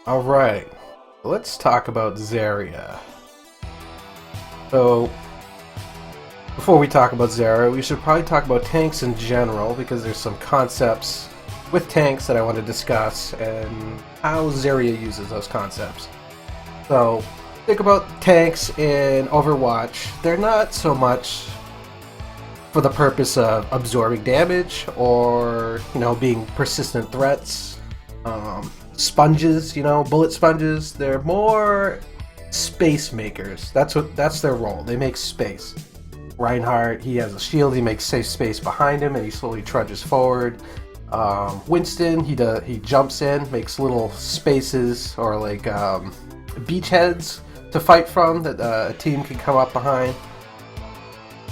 Alright, let's talk about Zarya. So, before we talk about Zarya, we should probably talk about tanks in general, because there's some concepts with tanks that I want to discuss, and how Zarya uses those concepts. So, think about tanks in Overwatch. They're not so much for the purpose of absorbing damage, or, being persistent threats. Sponges, bullet sponges. They're more space makers. That's their role. They make space. Reinhardt, he has a shield. He makes safe space behind him, and he slowly trudges forward. Winston, he jumps in, makes little spaces or like beachheads to fight from that a team can come up behind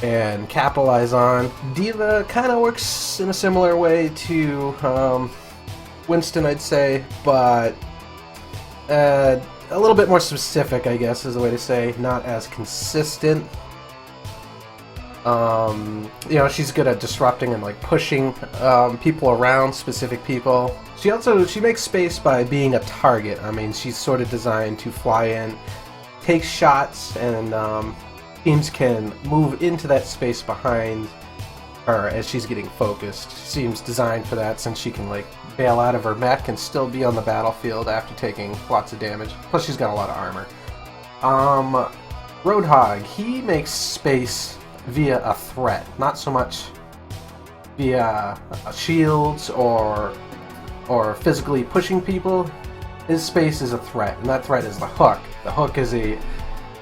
and capitalize on. Diva kind of works in a similar way to Winston, I'd say, but a little bit more specific, I guess, is the way to say. Not as consistent. She's good at disrupting and like pushing people around, specific people. She makes space by being a target. I mean, she's sort of designed to fly in, take shots, and teams can move into that space behind her as she's getting focused. She seems designed for that, since she can like bail out of her mech and still be on the battlefield after taking lots of damage. Plus, she's got a lot of armor. Roadhog, he makes space via a threat, not so much via shields or physically pushing people. His space is a threat, and that threat is the hook. The hook is a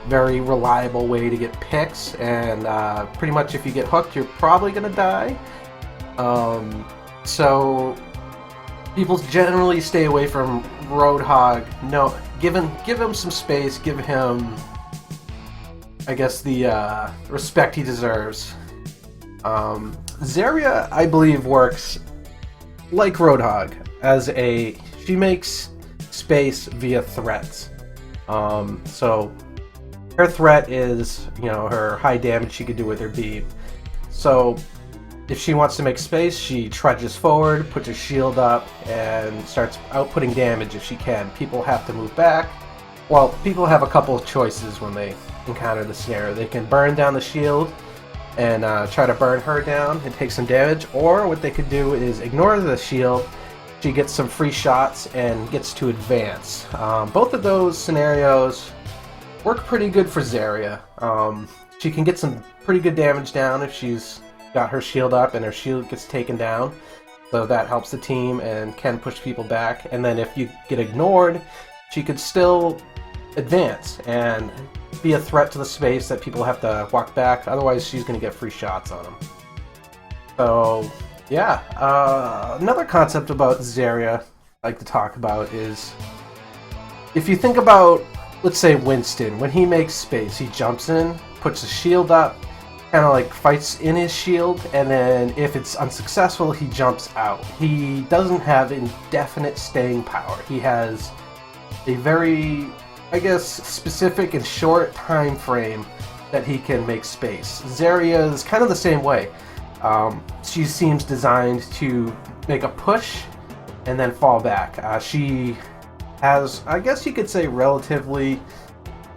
very reliable way to get picks, and pretty much if you get hooked, you're probably gonna die. So people generally stay away from Roadhog. No, give him some space. Give him, I guess, the respect he deserves. Zarya, I believe, works like Roadhog she makes space via threats. So her threat is, her high damage she could do with her beam. So if she wants to make space, she trudges forward, puts her shield up, and starts outputting damage if she can. People have to move back. Well, people have a couple of choices when they encounter the scenario. They can burn down the shield and try to burn her down and take some damage, or what they could do is ignore the shield. She gets some free shots and gets to advance. Both of those scenarios work pretty good for Zarya. She can get some pretty good damage down if she's got her shield up and her shield gets taken down, so that helps the team and can push people back. And then if you get ignored, she could still advance and be a threat to the space that people have to walk back. Otherwise, she's going to get free shots on them. So yeah, another concept about Zarya I like to talk about is, if you think about, let's say, Winston, when he makes space, he jumps in, puts a shield up, kind of like fights in his shield, and then if it's unsuccessful, he jumps out. He doesn't have indefinite staying power. He has a very, I guess, specific and short time frame that he can make space. Zarya is kind of the same way. She seems designed to make a push and then fall back. She has, I guess you could say, relatively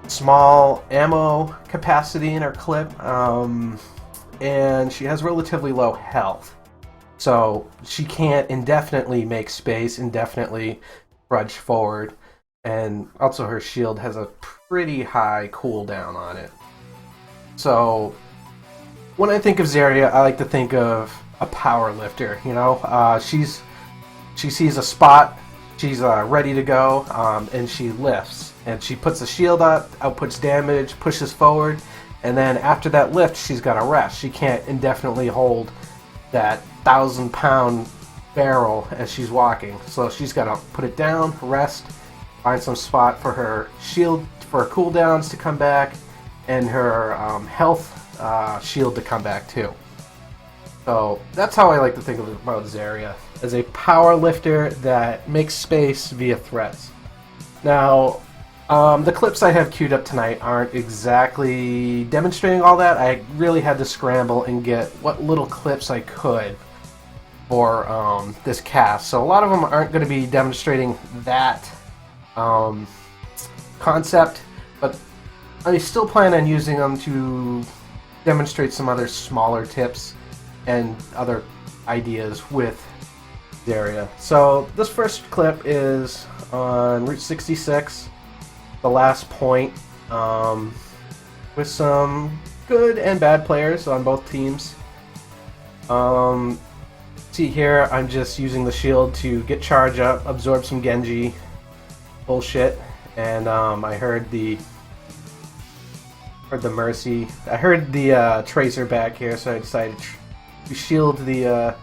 small ammo capacity in her clip, and she has relatively low health. So she can't indefinitely make space, indefinitely trudge forward, and also her shield has a pretty high cooldown on it. So when I think of Zarya, I like to think of a power lifter. She sees a spot, she's ready to go, and she lifts. And she puts the shield up, outputs damage, pushes forward, and then after that lift, she's got to rest. She can't indefinitely hold that 1,000-pound barrel as she's walking. So she's got to put it down, rest, find some spot for her shield, for her cooldowns to come back, and her health shield to come back too. So that's how I like to think about Zarya, as a power lifter that makes space via threats. Now, the clips I have queued up tonight aren't exactly demonstrating all that. I really had to scramble and get what little clips I could for this cast. So a lot of them aren't going to be demonstrating that concept, but I still plan on using them to demonstrate some other smaller tips and other ideas with Zarya. So this first clip is on Route 66, the last point, with some good and bad players on both teams. See here, I'm just using the shield to get charge up, absorb some Genji bullshit, and I heard the Mercy. I heard the Tracer back here, so I decided to shield the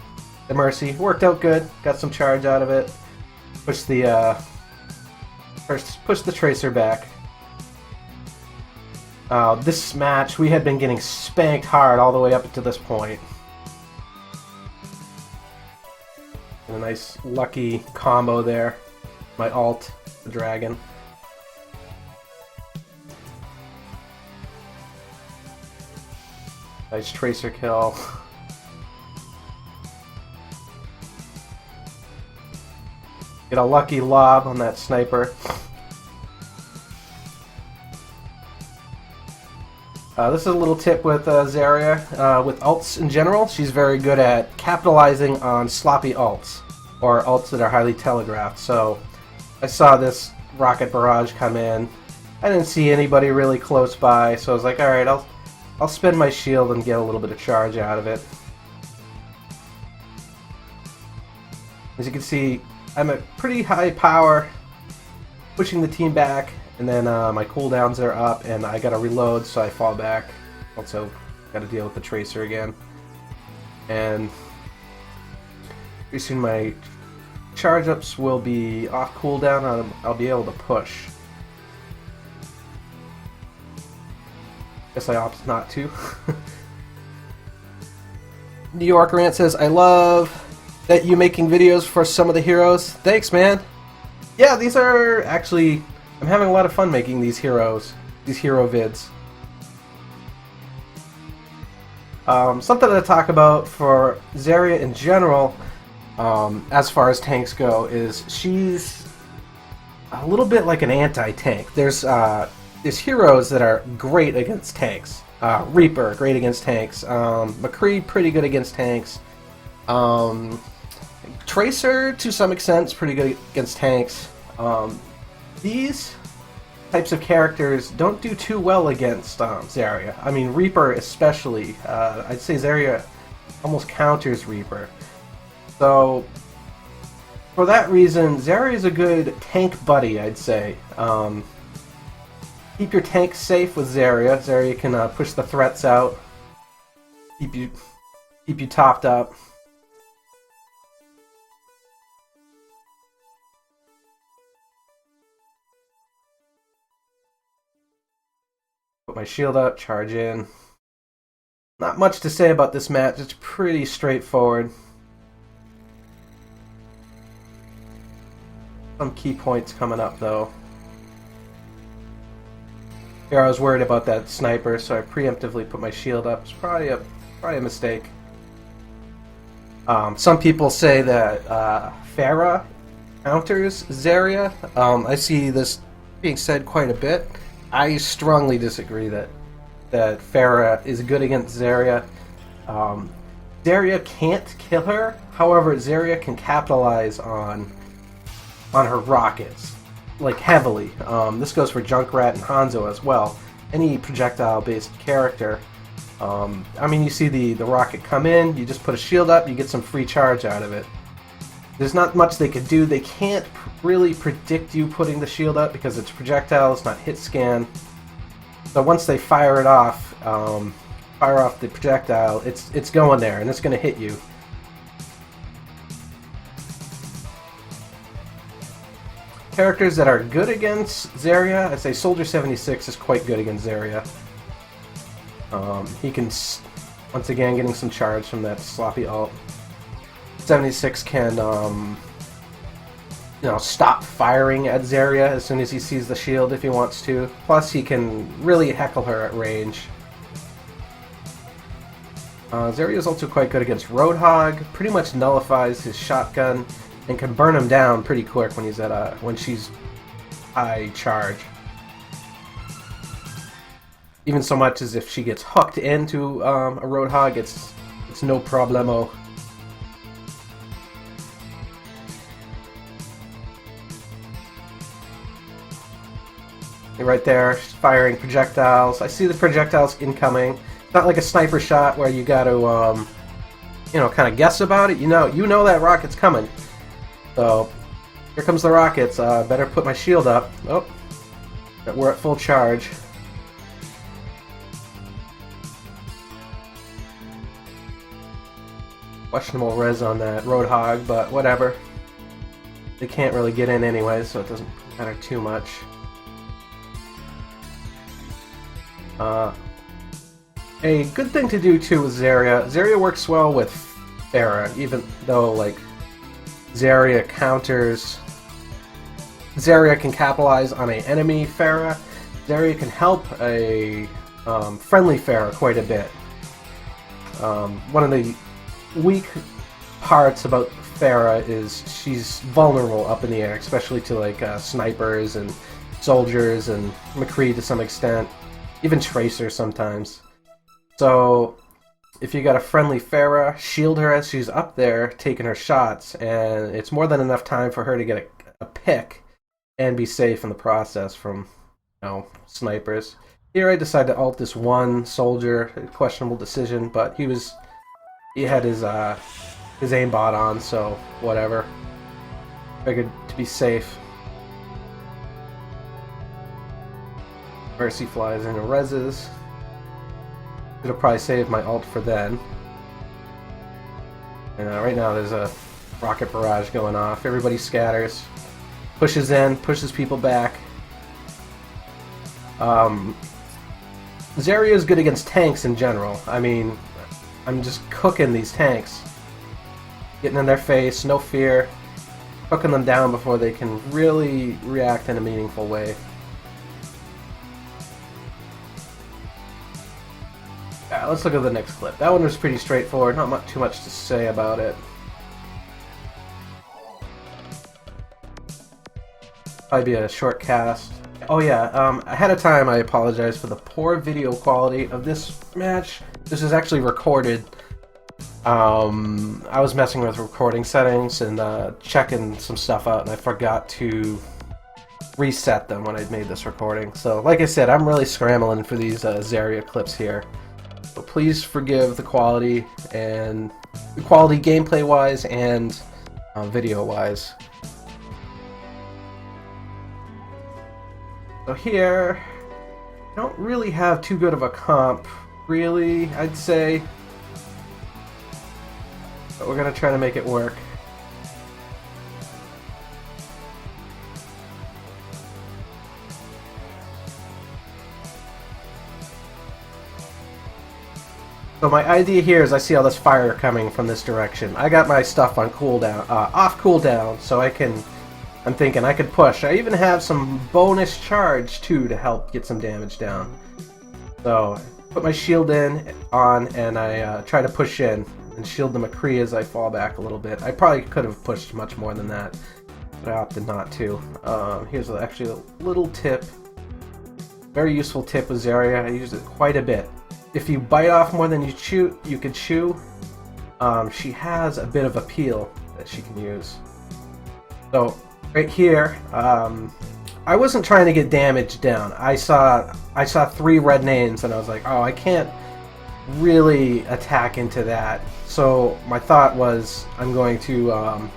Mercy. Worked out good. Got some charge out of it. Pushed the Tracer back. This match, we had been getting spanked hard all the way up to this point. And a nice lucky combo there. My ult, the dragon. Nice Tracer kill. Get a lucky lob on that sniper. This is a little tip with Zarya. With ults in general, she's very good at capitalizing on sloppy ults, or ults that are highly telegraphed. So I saw this rocket barrage come in. I didn't see anybody really close by, so I was like, alright, I'll spin my shield and get a little bit of charge out of it. As you can see, I'm at pretty high power, pushing the team back, and then my cooldowns are up, and I gotta reload, so I fall back. Also, gotta deal with the Tracer again. And pretty soon my charge ups will be off cooldown, and I'll be able to push. Guess I opt not to. New York Rant says, I love that you making videos for some of the heroes. Thanks, man. Yeah, these are actually... I'm having a lot of fun making these hero vids. Something to talk about for Zarya in general, as far as tanks go, is she's a little bit like an anti-tank. There's heroes that are great against tanks. Reaper, great against tanks. McCree, pretty good against tanks. Tracer, to some extent, is pretty good against tanks. These types of characters don't do too well against Zarya. I mean, Reaper especially. I'd say Zarya almost counters Reaper. So, for that reason, Zarya is a good tank buddy, I'd say. Keep your tank safe with Zarya. Zarya can push the threats out, keep you topped up. Put my shield up, charge in. Not much to say about this match. It's pretty straightforward. Some key points coming up though. Here I was worried about that sniper, so I preemptively put my shield up. It's probably a mistake. Some people say that Pharah counters Zarya. I see this being said quite a bit. I strongly disagree that Pharah is good against Zarya. Zarya can't kill her. However, Zarya can capitalize on her rockets, like heavily. This goes for Junkrat and Hanzo as well. Any projectile-based character. I mean, you see the rocket come in, you just put a shield up, you get some free charge out of it. There's not much they could do. They can't really predict you putting the shield up because it's projectile, it's not hit scan. So once they fire it off, fire off the projectile, it's going there and it's going to hit you. Characters that are good against Zarya, I'd say Soldier 76 is quite good against Zarya. He can, once again, getting some charge from that sloppy ult. 76 can, stop firing at Zarya as soon as he sees the shield if he wants to. Plus, he can really heckle her at range. Zarya is also quite good against Roadhog. Pretty much nullifies his shotgun and can burn him down pretty quick when he's at when she's high charge. Even so much as if she gets hooked into a Roadhog, it's no problemo. Right there, she's firing projectiles. I see the projectiles incoming. It's not like a sniper shot where you got to, you know, kind of guess about it. You know that rocket's coming. So here comes the rockets. Better put my shield up. Oh, we're at full charge. Questionable res on that Roadhog, but whatever. They can't really get in anyway, so it doesn't matter too much. A good thing to do too with Zarya. Zarya works well with Pharah, even though like Zarya counters. Zarya can capitalize on an enemy Pharah. Zarya can help a friendly Pharah quite a bit. One of the weak parts about Pharah is she's vulnerable up in the air, especially to like snipers and soldiers and McCree to some extent. Even Tracer sometimes. So, if you got a friendly Pharah, shield her as she's up there taking her shots, and it's more than enough time for her to get a pick and be safe in the process from, you know, snipers. Here I decided to ult this one soldier, a questionable decision, but he had his aimbot on, so whatever. Figured to be safe. Mercy flies in and reses. It'll probably save my ult for then. And right now there's a rocket barrage going off. Everybody scatters. Pushes in, pushes people back. Zarya is good against tanks in general. I mean, I'm just cooking these tanks. Getting in their face, no fear. Cooking them down before they can really react in a meaningful way. Let's look at the next clip. That one was pretty straightforward, not too much to say about it. Probably be a short cast. Oh yeah, ahead of time I apologize for the poor video quality of this match. This is actually recorded. I was messing with recording settings and checking some stuff out, and I forgot to reset them when I'd made this recording. So like I said, I'm really scrambling for these Zarya clips here. So please forgive the quality gameplay-wise and video-wise. So here, I don't really have too good of a comp, really, I'd say. But we're gonna try to make it work. So my idea here is I see all this fire coming from this direction. I got my stuff on cooldown, off cooldown, so I'm thinking I could push. I even have some bonus charge too to help get some damage down. So I put my shield on, and I try to push in and shield the McCree as I fall back a little bit. I probably could have pushed much more than that, but I opted not to. Here's actually a little tip, very useful tip with Zarya. I use it quite a bit. If you bite off more than you could chew, she has a bit of a peel that she can use. So right here, I wasn't trying to get damage down. I saw 3 red names, and I was like, oh, I can't really attack into that. So my thought was, I'm going to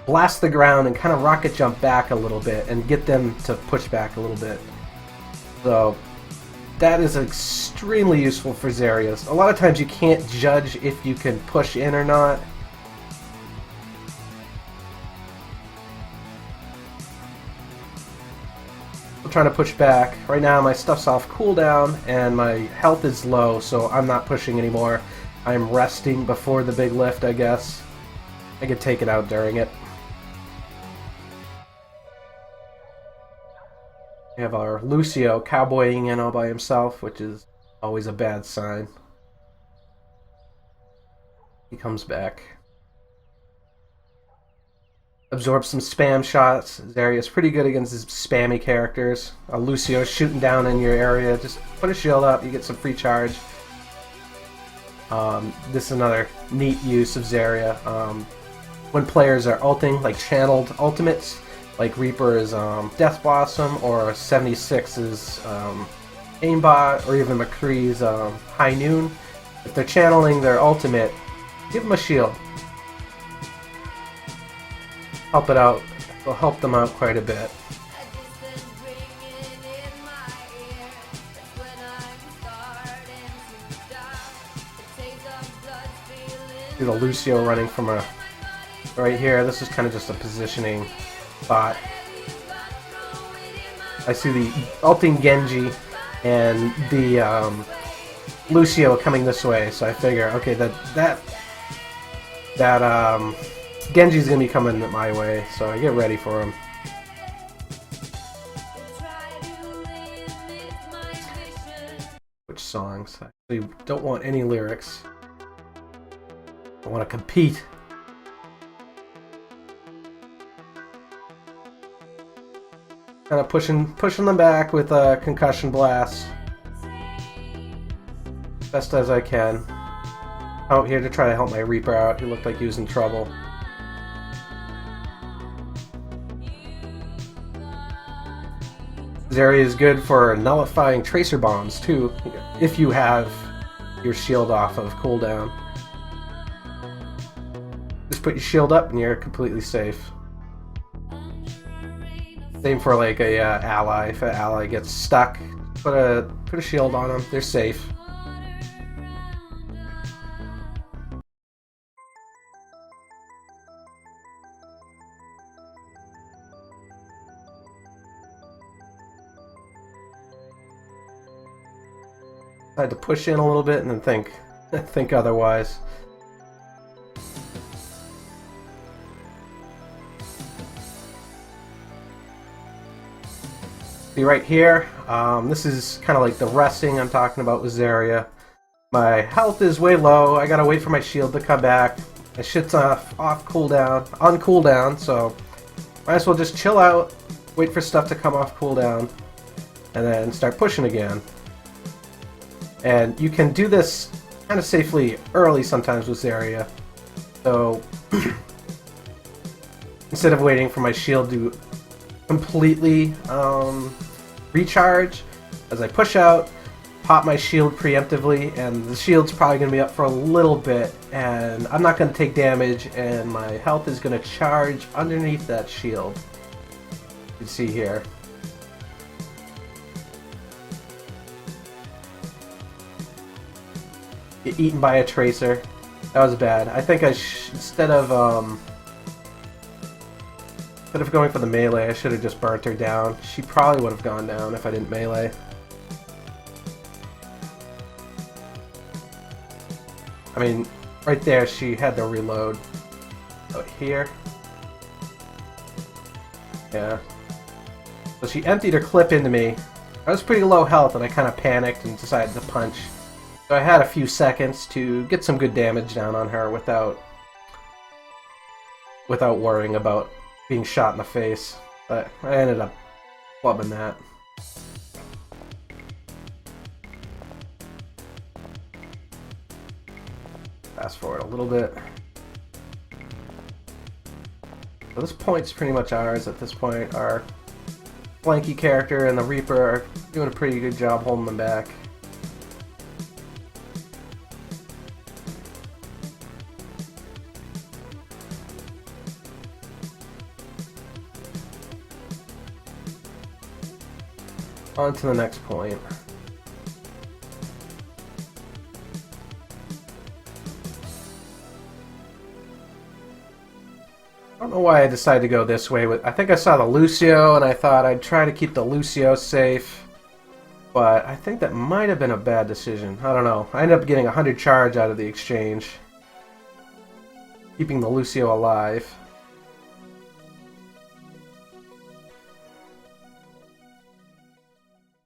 blast the ground and kind of rocket jump back a little bit and get them to push back a little bit. So that is extremely useful for Zarya. A lot of times you can't judge if you can push in or not. I'm trying to push back. Right now my stuff's off cooldown and my health is low, so I'm not pushing anymore. I'm resting before the big lift, I guess. I could take it out during it. We have our Lucio cowboying in all by himself, which is always a bad sign. He comes back. absorb some spam shots. Zarya's pretty good against these spammy characters. Lucio shooting down in your area. Just put a shield up, you get some free charge. This is another neat use of Zarya. When players are ulting, like channeled ultimates, like Reaper's Death Blossom or 76's Aimbot, or even McCree's High Noon, if they're channeling their ultimate, give them a shield. Help it out. It'll help them out quite a bit. See the Lucio running from a right here. This is kind of just a positioning spot. I see the ulting Genji and the Lucio coming this way, so I figure, okay, that Genji's gonna be coming my way, so I get ready for him. Which songs? I actually don't want any lyrics. I want to compete. Kind of pushing them back with a concussion blast. Best as I can. Out here to try to help my Reaper out. He looked like he was in trouble. Zarya is good for nullifying tracer bombs too, if you have your shield off of cooldown. Just put your shield up and you're completely safe. Same for like a ally. If an ally gets stuck, put a shield on them. They're safe. I had to push in a little bit and then think otherwise. See right here, this is kind of like the resting I'm talking about with Zarya. My health is way low. I gotta wait for my shield to come back. My shit's on cooldown, so might as well just chill out, wait for stuff to come off cooldown, and then start pushing again. And you can do this kind of safely early sometimes with Zarya. So instead of waiting for my shield to completely recharge, as I push out, pop my shield preemptively, and the shield's probably going to be up for a little bit, and I'm not going to take damage, and my health is going to charge underneath that shield. You can see here. Get eaten by a tracer. That was bad. I think instead of going for the melee, I should have just burnt her down. She probably would have gone down if I didn't melee. I mean, right there, she had to reload. Oh, here. Yeah. So she emptied her clip into me. I was pretty low health, and I kind of panicked and decided to punch. So I had a few seconds to get some good damage down on her without worrying about being shot in the face. But I ended up clubbing that. Fast forward a little bit. So this point's pretty much ours at this point. Our flanky character and the Reaper are doing a pretty good job holding them back. On to the next point. I don't know why I decided to go this way. I think I saw the Lucio and I thought I'd try to keep the Lucio safe, but I think that might have been a bad decision. I don't know. I ended up getting 100 charge out of the exchange, keeping the Lucio alive.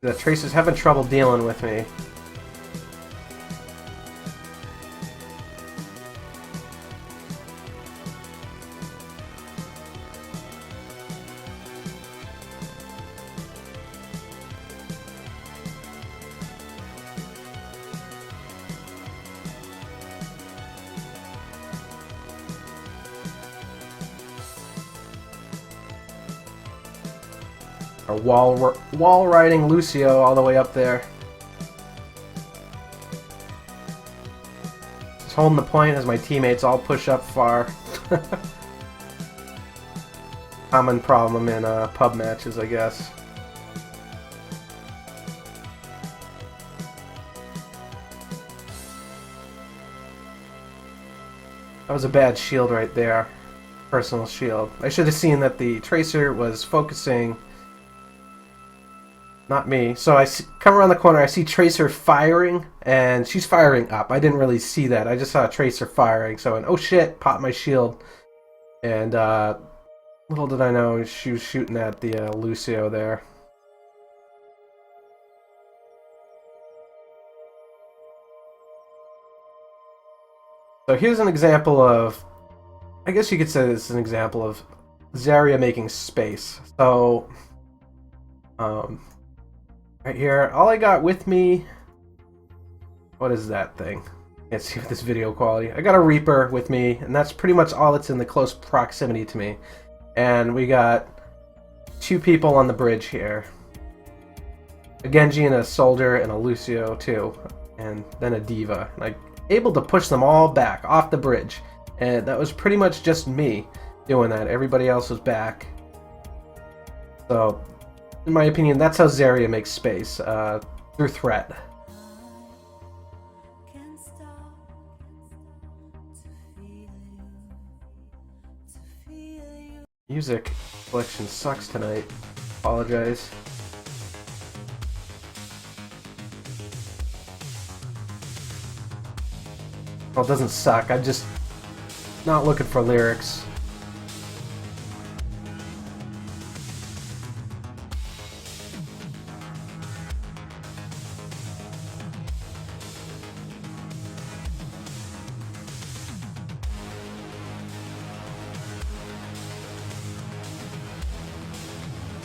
The Tracer's having trouble dealing with me. Our wall riding Lucio all the way up there. Just holding the point as my teammates all push up far. Common problem in pub matches, I guess. That was a bad shield right there. Personal shield. I should have seen that the Tracer was focusing... Not me. So I come around the corner, I see Tracer firing, and she's firing up. I didn't really see that. I just saw Tracer firing, so I went, oh shit, popped my shield. And little did I know she was shooting at the Lucio there. So here's an example of, I guess you could say this is an example of Zarya making space. So, right here, all I got with me, what is that thing? Can't see with this video quality. I got a Reaper with me, and that's pretty much all that's in the close proximity to me. And we got 2 people on the bridge here. A Genji and a Soldier and a Lucio too, and then a Diva. And I able to push them all back off the bridge, and that was pretty much just me doing that. Everybody else was back. So, in my opinion, that's how Zarya makes space, through threat. Music selection sucks tonight. Apologize. Well, it doesn't suck. I'm just not looking for lyrics.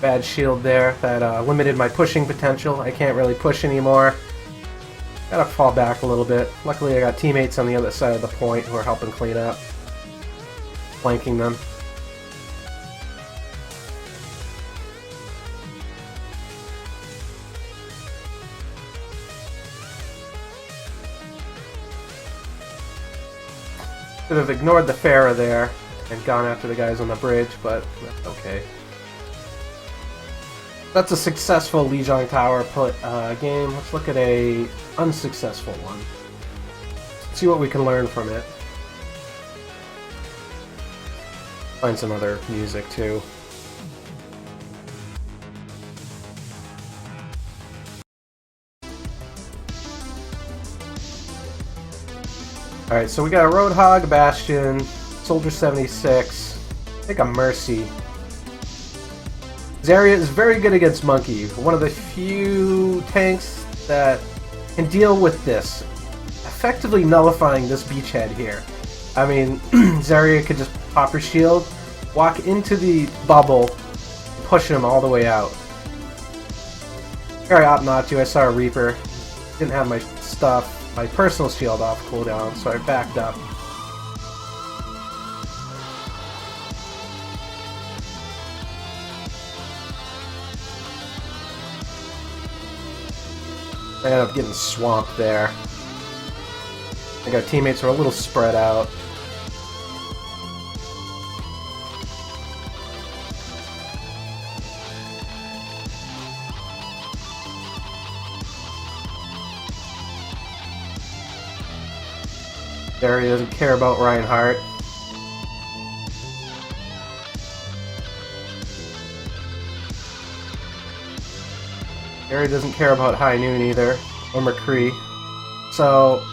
Bad shield there. That limited my pushing potential. I can't really push anymore. Gotta fall back a little bit. Luckily I got teammates on the other side of the point who are helping clean up. Flanking them. Should have ignored the Pharah there and gone after the guys on the bridge, but that's okay. That's a successful Lijiang Tower game. Let's look at a unsuccessful one. See what we can learn from it. Find some other music too. Alright, so we got a Roadhog, a Bastion, Soldier 76, I think a Mercy. Zarya is very good against Monkey, one of the few tanks that can deal with this, effectively nullifying this beachhead here. I mean, Zarya could just pop her shield, walk into the bubble, push him all the way out. Here I opt not to. I saw a Reaper, didn't have my stuff, my personal shield off cooldown, so I backed up. I ended up getting swamped there. I think our teammates were a little spread out. Zarya doesn't care about Reinhardt. Zarya doesn't care about High Noon either, or McCree. So,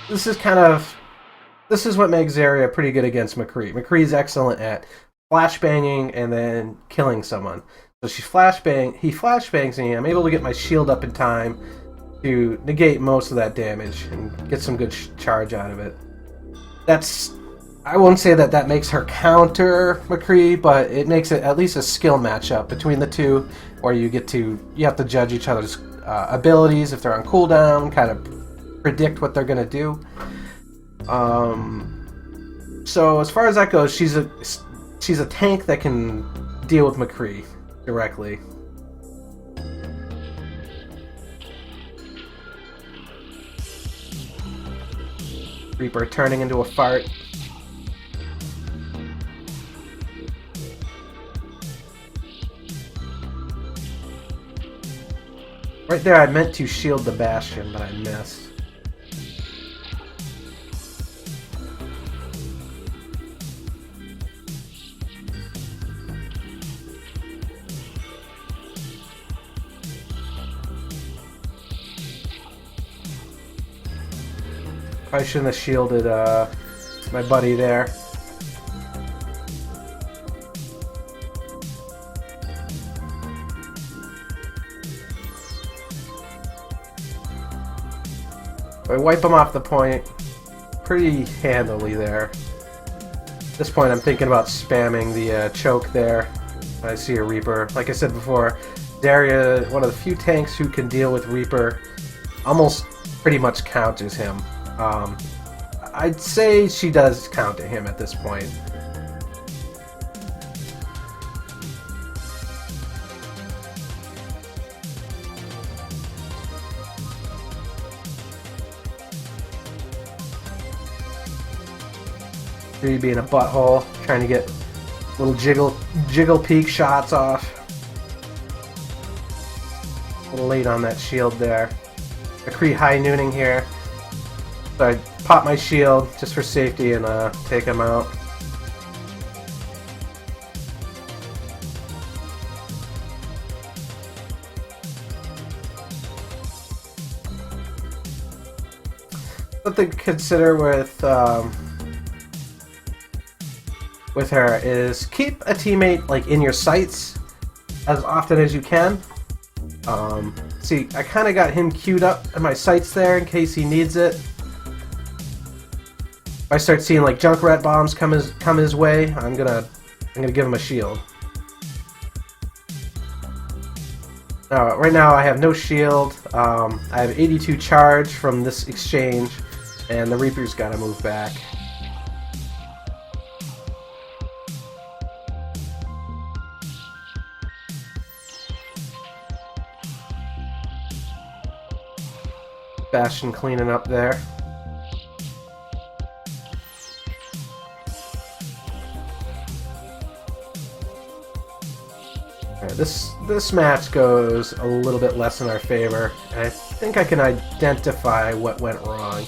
this is what makes Zarya pretty good against McCree. McCree's excellent at flashbanging and then killing someone. So he flashbangs me, I'm able to get my shield up in time to negate most of that damage and get some good charge out of it. I won't say that makes her counter McCree, but it makes it at least a skill matchup between the two, where you have to judge each other's abilities if they're on cooldown, kind of predict what they're gonna do. So as far as that goes, she's a tank that can deal with McCree directly. Reaper turning into a fart. Right there, I meant to shield the Bastion, but I missed. I shouldn't have shielded my buddy there. I wipe him off the point pretty handily there. At this point, I'm thinking about spamming the choke there. I see a Reaper. Like I said before, Zarya, one of the few tanks who can deal with Reaper, almost pretty much counters him. I'd say she does counter him at this point. Really being a butthole, trying to get little jiggle peek shots off. A little late on that shield there. McCree high nooning here. So I pop my shield just for safety and take him out. Something to consider with her is keep a teammate like in your sights as often as you can. See, I kind of got him queued up in my sights there in case he needs it. If I start seeing like Junkrat bombs come his way, I'm gonna give him a shield. Right now I have no shield. I have 82 charge from this exchange, and the Reaper's gotta move back. Bastion cleaning up there. This match goes a little bit less in our favor, and I think I can identify what went wrong.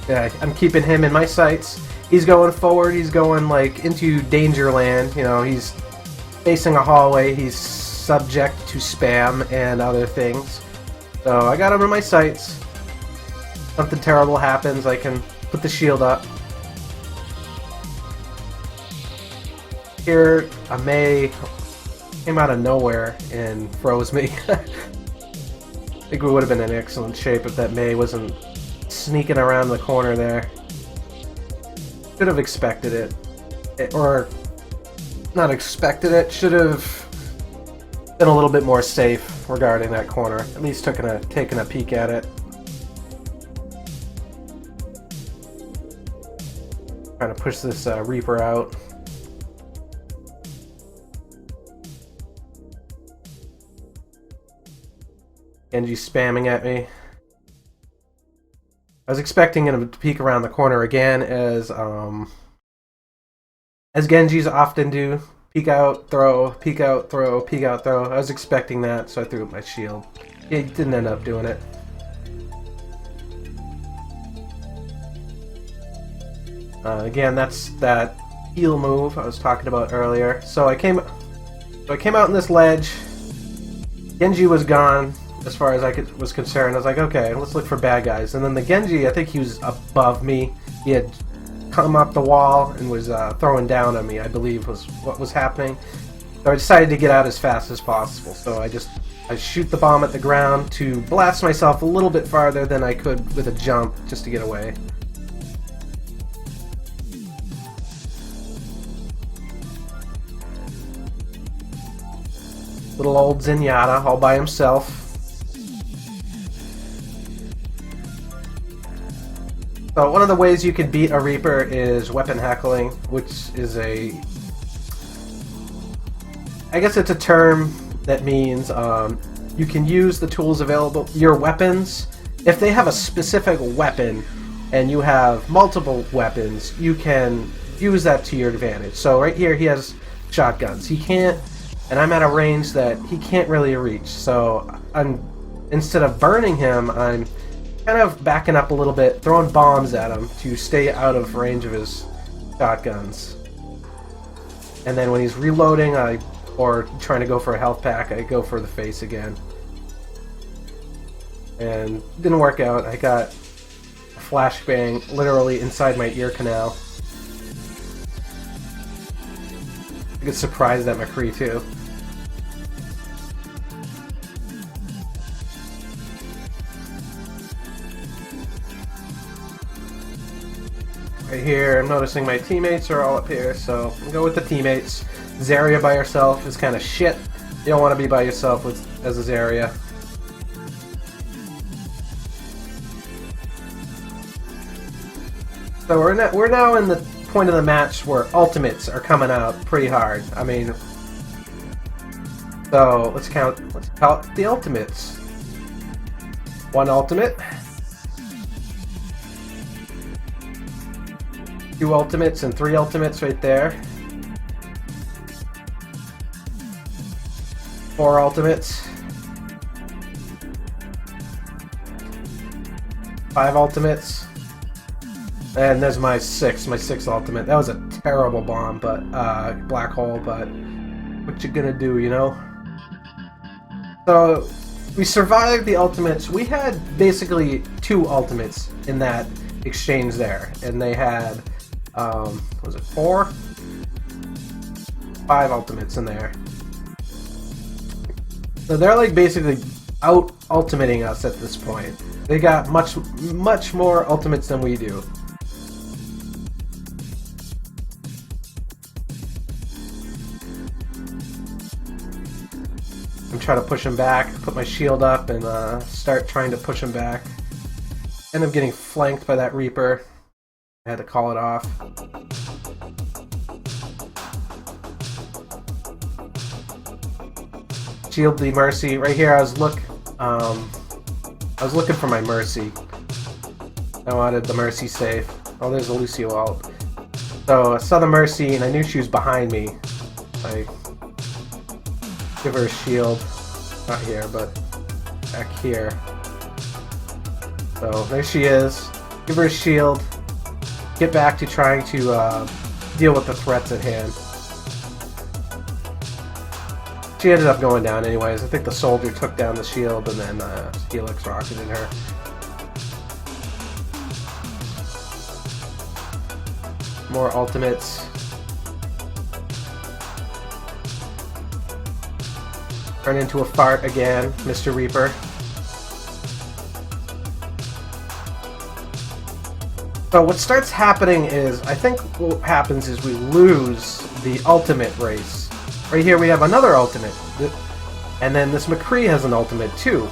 Yeah, I'm keeping him in my sights. He's going forward, he's going like into danger land, you know, he's facing a hallway, he's subject to spam and other things. So I got him in my sights. Something terrible happens, I can put the shield up. Here, a Mei came out of nowhere and froze me. I think we would have been in excellent shape if that Mei wasn't sneaking around the corner there. Should have expected it. Or not expected it, should have been a little bit more safe regarding that corner. At least taking a peek at it. Trying to push this Reaper out. Genji spamming at me. I was expecting him to peek around the corner again, as Genjis often do. Peek out, throw, peek out, throw, peek out, throw. I was expecting that, so I threw up my shield. He didn't end up doing it. Again, that's that heal move I was talking about earlier. So I came out in this ledge. Genji was gone. As far as I was concerned, I was like, okay, let's look for bad guys. And then the Genji, I think he was above me. He had come up the wall and was throwing down on me, I believe was what was happening. So I decided to get out as fast as possible. So I shoot the bomb at the ground to blast myself a little bit farther than I could with a jump, just to get away. Little old Zenyatta all by himself. So one of the ways you can beat a Reaper is weapon heckling, which is I guess it's a term that means you can use the tools available, your weapons. If they have a specific weapon and you have multiple weapons, you can use that to your advantage. So right here he has shotguns. He can't, and I'm at a range that he can't really reach. So instead of burning him, I'm kind of backing up a little bit, throwing bombs at him to stay out of range of his shotguns. And then when he's reloading, or trying to go for a health pack, I go for the face again. And didn't work out. I got a flashbang literally inside my ear canal. I get surprised at McCree too. Right here, I'm noticing my teammates are all up here, so I'll go with the teammates. Zarya by herself is kind of shit. You don't want to be by yourself as a Zarya. So we're now in the point of the match where ultimates are coming out pretty hard. I mean, so let's count the ultimates. One ultimate. Two ultimates and three ultimates right there. Four ultimates. Five ultimates. And there's my sixth ultimate. That was a terrible bomb, but black hole, but what you gonna do, you know? So we survived the ultimates. We had basically two ultimates in that exchange there, and they had was it 4? 5 ultimates in there. So they're like basically out ultimating us at this point. They got much more ultimates than we do. I'm trying to push him back, put my shield up, and start trying to push him back. End up getting flanked by that Reaper. I had to call it off. Shield the Mercy. Right here I was looking for my Mercy. I wanted the Mercy safe. Oh, there's a Lucio ult. So I saw the Mercy and I knew she was behind me. I give her a shield. Not here, but back here. So there she is. Give her a shield. Get back to trying to deal with the threats at hand. She ended up going down anyways. I think the soldier took down the shield and then Helix rocketed her. More ultimates. Turn into a fart again, Mr. Reaper. So what starts happening is, I think what happens is we lose the ultimate race. Right here we have another ultimate. And then this McCree has an ultimate too.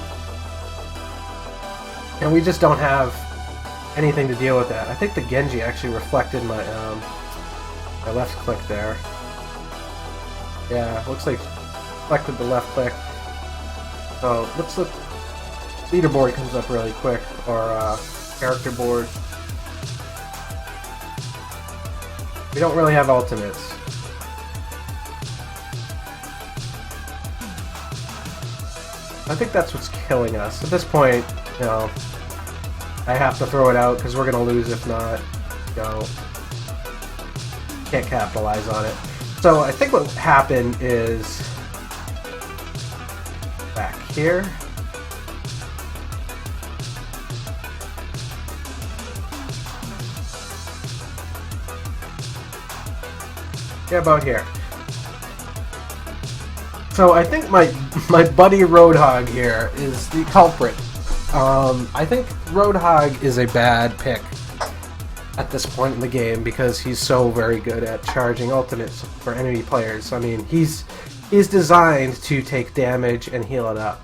And we just don't have anything to deal with that. I think the Genji actually reflected my my left click there. Yeah, looks like reflected the left click. So let's look. Leaderboard comes up really quick, or character board. We don't really have ultimates. I think that's what's killing us. At this point, you know, I have to throw it out because we're going to lose if not. You know, can't capitalize on it. So I think what happened is back here. Yeah, about here. So I think my buddy Roadhog here is the culprit. I think Roadhog is a bad pick at this point in the game because he's so very good at charging ultimates for enemy players. I mean, he's designed to take damage and heal it up.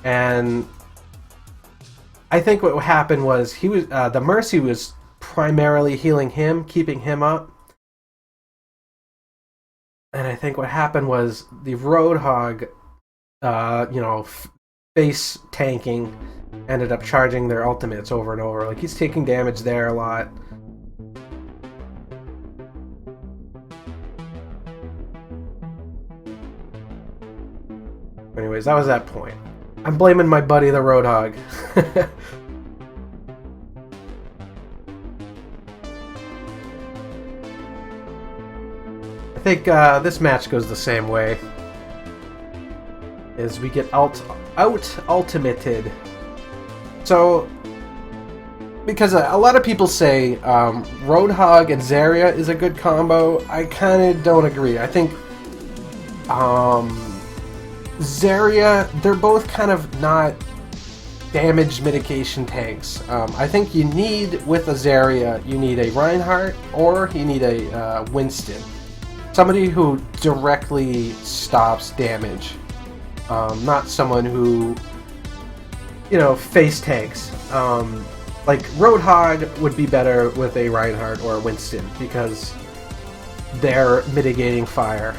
And I think what happened was he was the Mercy was primarily healing him, keeping him up. And I think what happened was the Roadhog, face tanking, ended up charging their ultimates over and over. Like, he's taking damage there a lot. Anyways, that was that point. I'm blaming my buddy the Roadhog. I think this match goes the same way. As we get out-ultimated. So, because a lot of people say Roadhog and Zarya is a good combo, I kind of don't agree. I think Zarya, they're both kind of not damage mitigation tanks. I think you need, with a Zarya, you need a Reinhardt or you need a Winston. Somebody who directly stops damage. Not someone who, face tanks. Like, Roadhog would be better with a Reinhardt or a Winston because they're mitigating fire.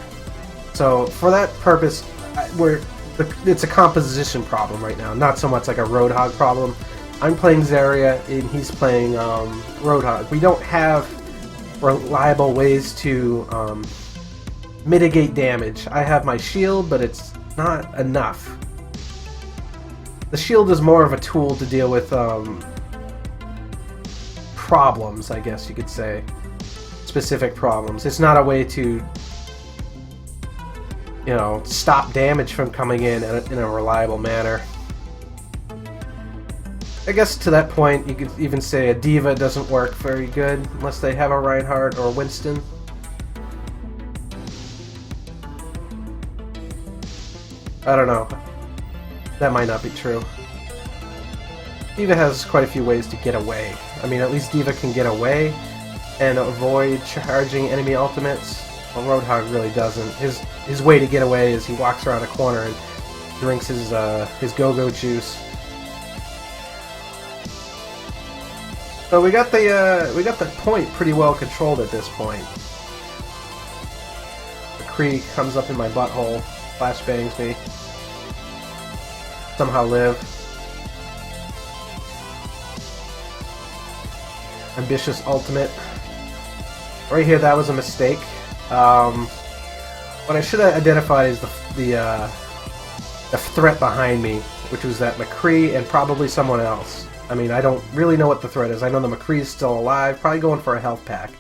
So, for that purpose, it's a composition problem right now, not so much like a Roadhog problem. I'm playing Zarya and he's playing Roadhog. We don't have reliable ways to mitigate damage. I have my shield, but it's not enough. The shield is more of a tool to deal with problems, I guess you could say. Specific problems. It's not a way to, stop damage from coming in a reliable manner. I guess to that point, you could even say a D.Va doesn't work very good unless they have a Reinhardt or Winston. I don't know. That might not be true. D.Va has quite a few ways to get away. I mean, at least D.Va can get away and avoid charging enemy ultimates. Well, Roadhog really doesn't. His way to get away is he walks around a corner and drinks his go-go juice. So we got the point pretty well controlled at this point. The Kree comes up in my butthole. Flashbangs me. Somehow live. Ambitious ultimate. Right here, that was a mistake. What I should have identified is the threat behind me, which was that McCree and probably someone else. I mean, I don't really know what the threat is. I know the McCree's still alive, probably going for a health pack.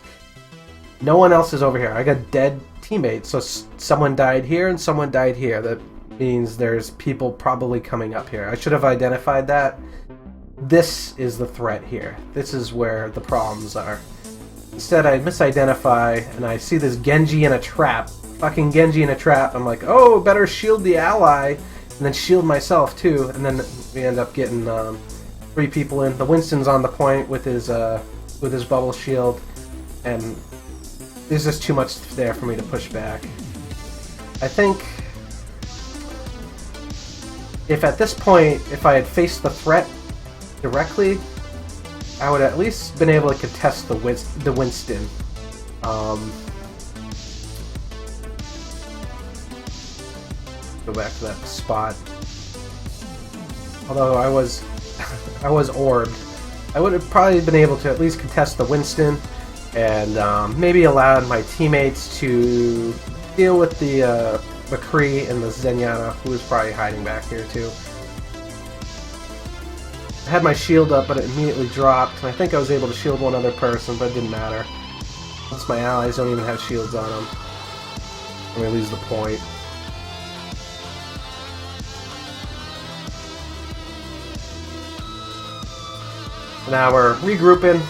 No one else is over here. I got dead teammates, so someone died here and someone died here. That means there's people probably coming up here. I should have identified that. This is the threat here. This is where the problems are. Instead, I misidentify, and I see this Genji in a trap. Fucking Genji in a trap. I'm like, oh, better shield the ally, and then shield myself too. And then we end up getting 3 people in. The Winston's on the point with his bubble shield, and there's just too much there for me to push back. I think if at this point, if I had faced the threat directly, I would at least been able to contest the Winston. Go back to that spot. Although I was orbed, I would have probably been able to at least contest the Winston, and maybe allowed my teammates to deal with the McCree and the Zenyatta, who was probably hiding back here too. I had my shield up, but it immediately dropped, and I think I was able to shield one other person, but it didn't matter. Since my allies don't even have shields on them. I'm going to lose the point. Now we're regrouping.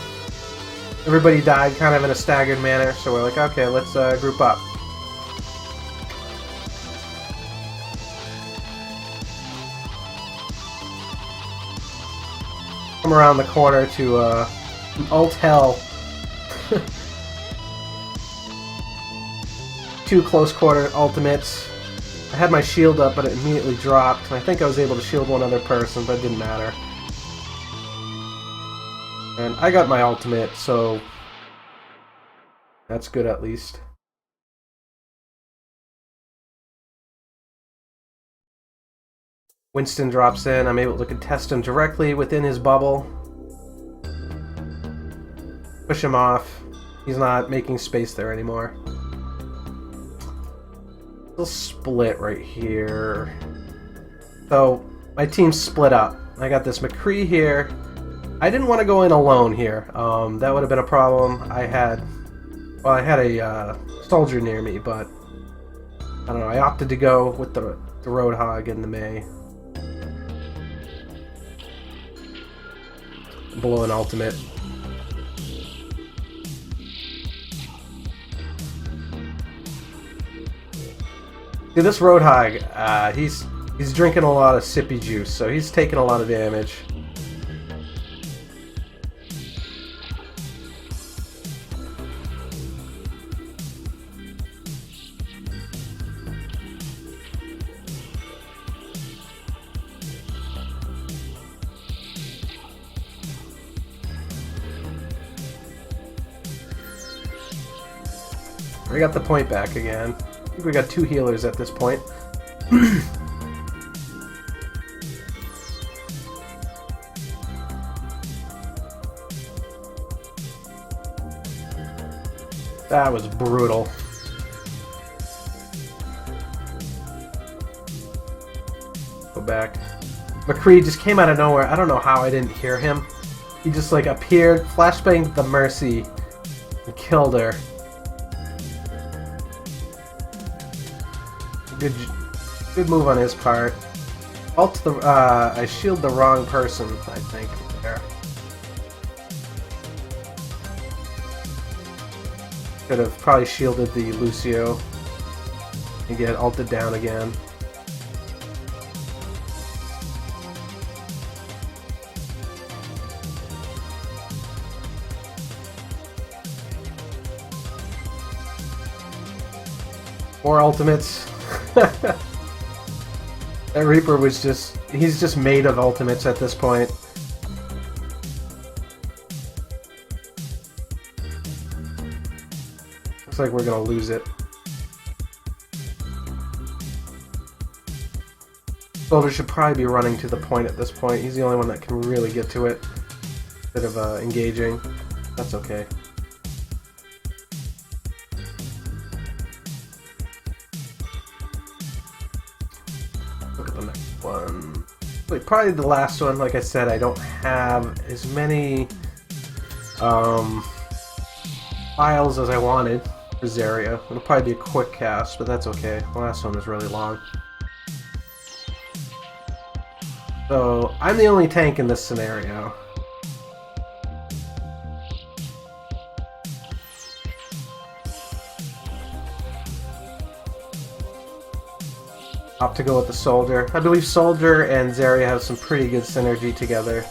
Everybody died kind of in a staggered manner, so we're like, okay, let's group up. Come around the corner to ult hell. 2 close quarter ultimates. I had my shield up, but it immediately dropped, and I think I was able to shield one other person, but it didn't matter. And I got my ultimate, so that's good at least. Winston drops in. I'm able to contest him directly within his bubble. Push him off. He's not making space there anymore. We'll split right here. So, my team's split up. I got this McCree here. I didn't want to go in alone here. That would have been a problem. I had a soldier near me, but I don't know. I opted to go with the Roadhog and the May. Below an ultimate. See, this Roadhog, he's drinking a lot of sippy juice, so he's taking a lot of damage. We got the point back again. I think we got 2 healers at this point. That was brutal. Go back. McCree just came out of nowhere. I don't know how I didn't hear him. He just like appeared, flashbanged the Mercy, and killed her. Good move on his part. I shield the wrong person, I think, there. Could have probably shielded the Lucio and get ulted down again. More ultimates. That Reaper was he's just made of ultimates at this point. Looks like we're gonna lose it. Soldier should probably be running to the point at this point. He's the only one that can really get to it. Bit of engaging. That's okay. Look at the next one. Wait, probably the last one. Like I said, I don't have as many files as I wanted for Zarya. It'll probably be a quick cast, but that's okay. The last one was really long. So, I'm the only tank in this scenario. Opt to go with the Soldier. I believe Soldier and Zarya have some pretty good synergy together.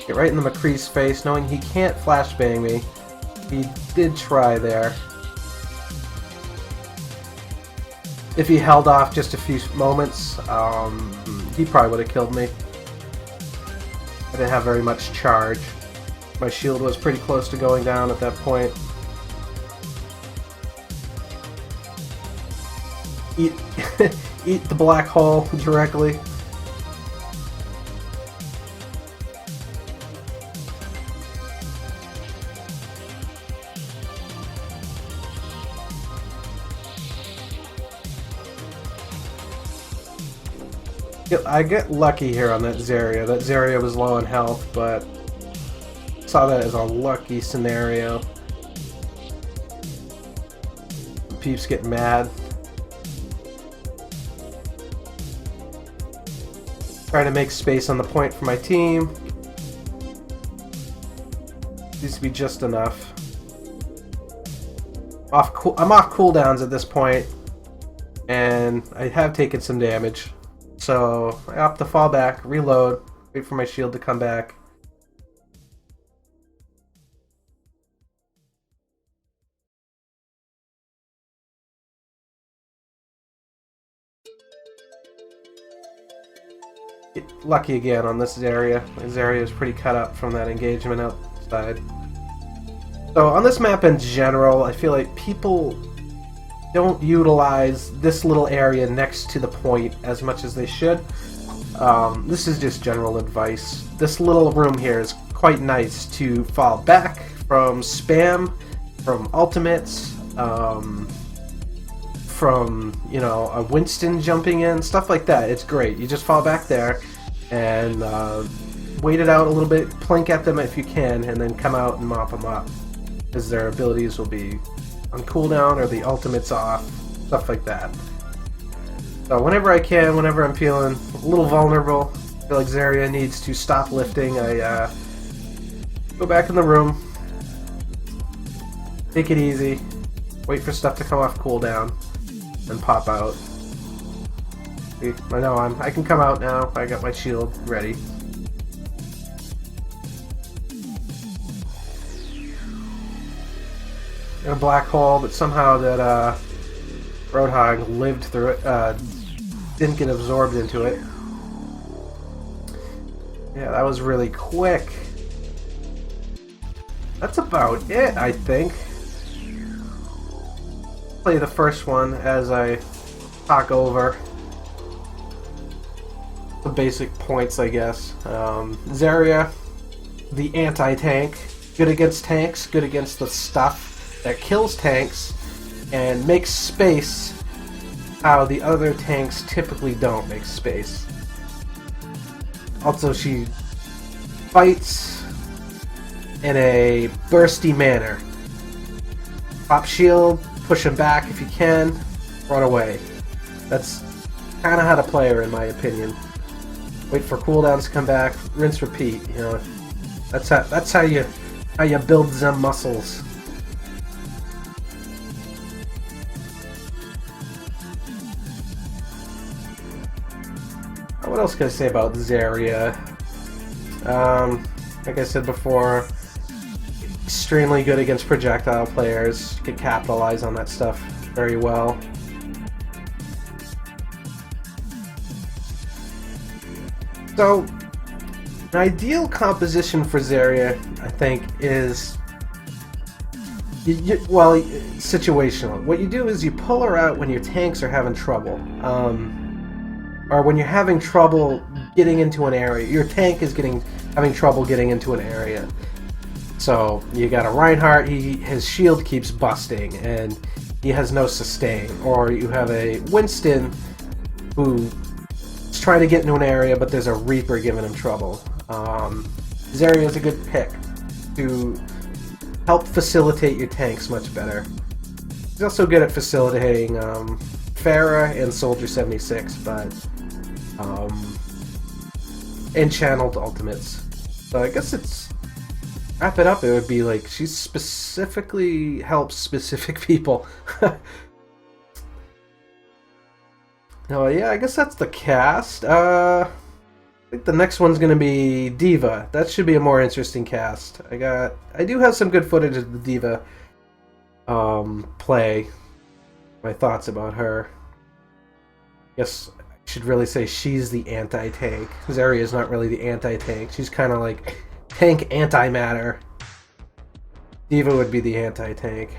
Get right in the McCree's face, knowing he can't flashbang me. He did try there. If he held off just a few moments, he probably would have killed me. I didn't have very much charge. My shield was pretty close to going down at that point. Eat, eat the black hole directly. I get lucky here on that Zarya. That Zarya was low on health, but saw that as a lucky scenario. Peeps get mad. Trying to make space on the point for my team. Needs to be just enough. I'm off cooldowns at this point, and I have taken some damage. So I opt to fall back, reload, wait for my shield to come back. get lucky again on this Zarya. Zarya is pretty cut up from that engagement outside. So on this map in general, I feel like people don't utilize this little area next to the point as much as they should. This is just general advice. This little room here is quite nice to fall back from spam, from ultimates, from, you know, a Winston jumping in, stuff like that. It's great. You just fall back there and wait it out a little bit, plink at them if you can, and then come out and mop them up, because their abilities will be on cooldown or the ultimate's off, stuff like that. So whenever I can, whenever I'm feeling a little vulnerable, I feel like Zarya needs to stop lifting, I go back in the room, take it easy, wait for stuff to come off cooldown, and pop out. See, I know I can come out now. I got my shield ready. In a black hole, but somehow that Roadhog lived through it, didn't get absorbed into it. Yeah, that was really quick. That's about it, I think. Play the first one as I talk over the basic points, I guess. Zarya, the anti-tank, good against tanks, good against the stuff that kills tanks and makes space how the other tanks typically don't make space. Also, she fights in a bursty manner. Pop shield, push him back if you can, run away. That's kind of how to play her, in my opinion. Wait for cooldowns to come back, rinse, repeat. You know, that's how you build them muscles. What else can I say about Zarya? Like I said before, extremely good against projectile players. Can capitalize on that stuff very well. So, an ideal composition for Zarya, I think, is well, situational. What you do is you pull her out when your tanks are having trouble. Or when you're having trouble getting into an area. Your tank is having trouble getting into an area. So you got a Reinhardt, his shield keeps busting and he has no sustain. Or you have a Winston who's trying to get into an area but there's a Reaper giving him trouble. Zarya is a good pick to help facilitate your tanks much better. He's also good at facilitating Pharah and Soldier 76, but and channeled ultimates. So I guess it's wrap it up. It would be like she specifically helps specific people. Oh yeah, I guess that's the cast. I think the next one's gonna be D.Va. That should be a more interesting cast. I do have some good footage of the D.Va play. My thoughts about her. Guess I should really say she's the anti-tank. Zarya is not really the anti-tank. She's kind of like tank antimatter. D.Va would be the anti-tank.